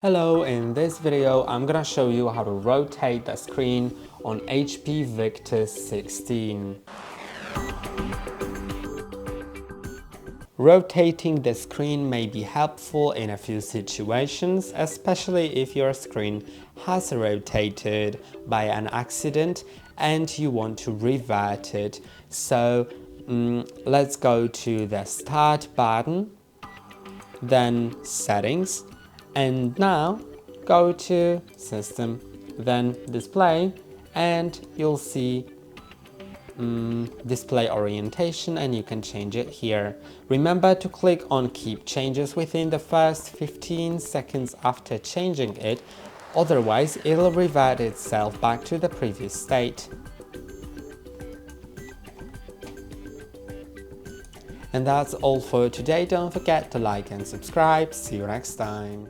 Hello, in this video I'm gonna show you how to rotate the screen on HP Victus 16. Rotating the screen may be helpful in a few situations, especially if your screen has rotated by an accident and you want to revert it. So let's go to the Start button, then Settings, and now go to System, then Display, and you'll see display orientation, and you can change it here. Remember to click on Keep Changes within the first 15 seconds after changing it, otherwise it'll revert itself back to the previous state. And that's all for today. Don't forget to like and subscribe. See you next time.